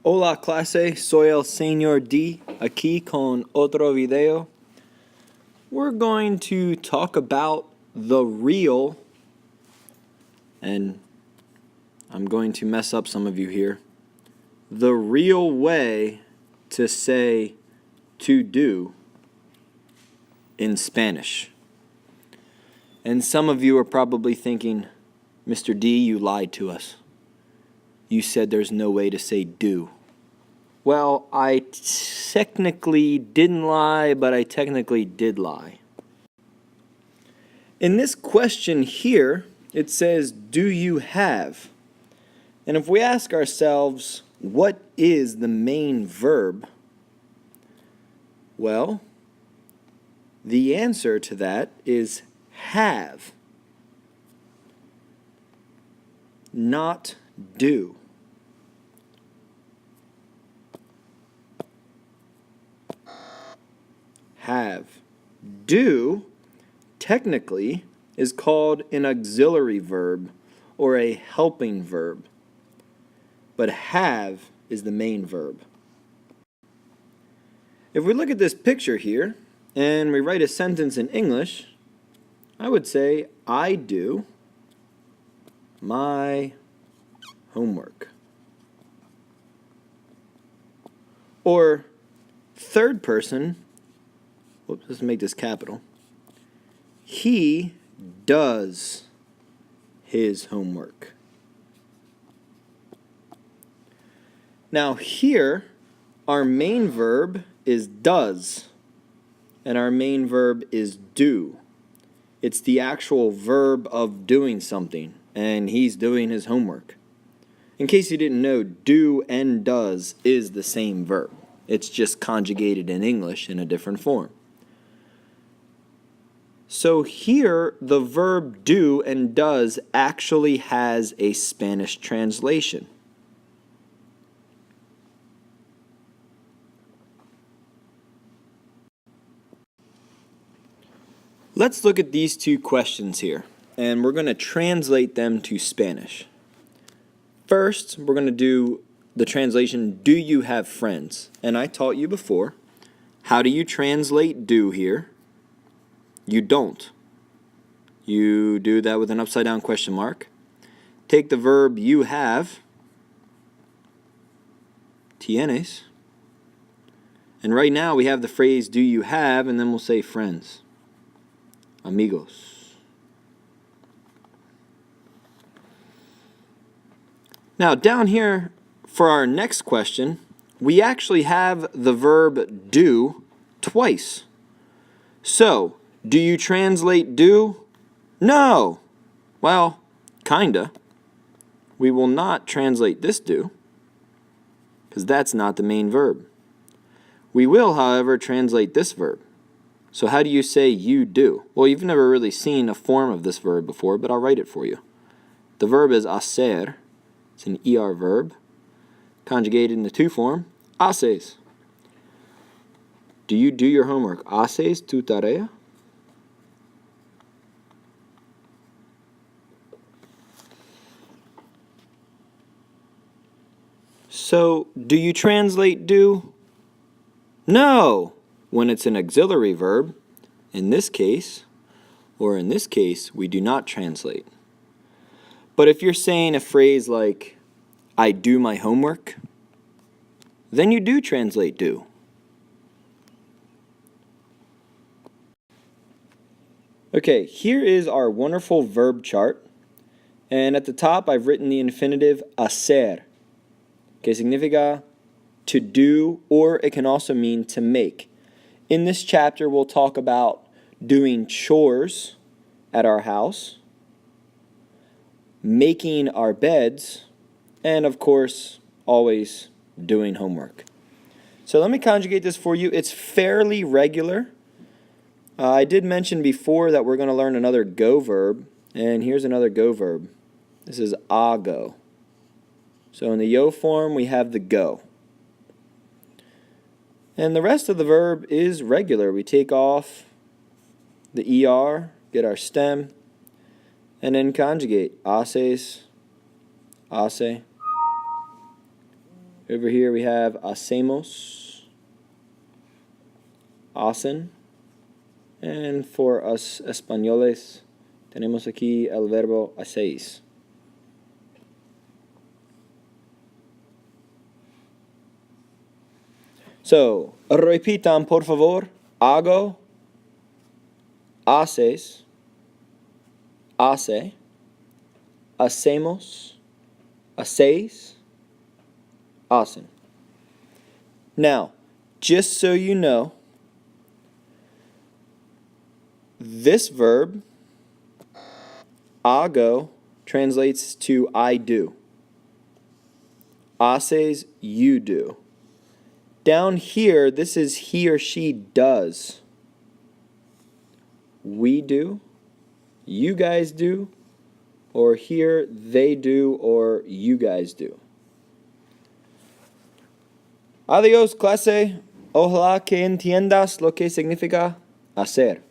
Hola clase, soy el señor D, aquí con otro video. We're going to talk about the real, and I'm going to mess up some of you here, the real way to say to do in Spanish. And some of you are probably thinking, Mr. D, you lied to us. You said there's no way to say do. Well, I technically didn't lie, but I technically did lie. In this question here, it says, do you have? And if we ask ourselves, what is the main verb? Well, the answer to that is have, not do. Have. Do, technically, is called an auxiliary verb or a helping verb. But have is the main verb. If we look at this picture here and we write a sentence in English, I would say, I do my homework. Or third person, let's make this capital. He does his homework. Now here, our main verb is does, and our main verb is do. It's the actual verb of doing something, and he's doing his homework. In case you didn't know, do and does is the same verb. It's just conjugated in English in a different form. So here, the verb do and does actually has a Spanish translation. Let's look at these two questions here, and we're going to translate them to Spanish. First, we're going to do the translation, do you have friends? And I taught you before, how do you translate do here? You don't. You do that with an upside down question mark. Take the verb you have, tienes, and right now we have the phrase do you have, and then we'll say friends, amigos. Now down here for our next question, we actually have the verb do twice. So, do you translate do? No. Well, kinda. We will not translate this do, because that's not the main verb. We will, however, translate this verb. So how do you say you do? Well, you've never really seen a form of this verb before, but I'll write it for you. The verb is hacer. It's an ER verb, conjugated in the to form, haces. Do you do your homework? ¿Haces tu tarea? So, do you translate do? No! When it's an auxiliary verb, in this case, or in this case, we do not translate. But if you're saying a phrase like, I do my homework, then you do translate do. Okay, here is our wonderful verb chart. And at the top, I've written the infinitive hacer, que significa to do, or it can also mean to make. In this chapter, we'll talk about doing chores at our house, making our beds, and of course, always doing homework. So let me conjugate this for you. It's fairly regular. I did mention before that we're going to learn another go verb, and here's another go verb. This is hago. So in the yo form, we have the go. And the rest of the verb is regular. We take off the ER, get our stem, and then conjugate. Haces, hace, Over here we have hacemos, hacen. And for us españoles, tenemos aquí el verbo hacéis. So, repitan por favor. Hago, haces, hace, hacemos, hacéis, hacen. Now, just so you know, this verb, hago, translates to I do. Haces, you do. Down here, this is he or she does. We do, you guys do, or here they do, or you guys do. Adiós, clase. Ojalá que entiendas lo que significa hacer.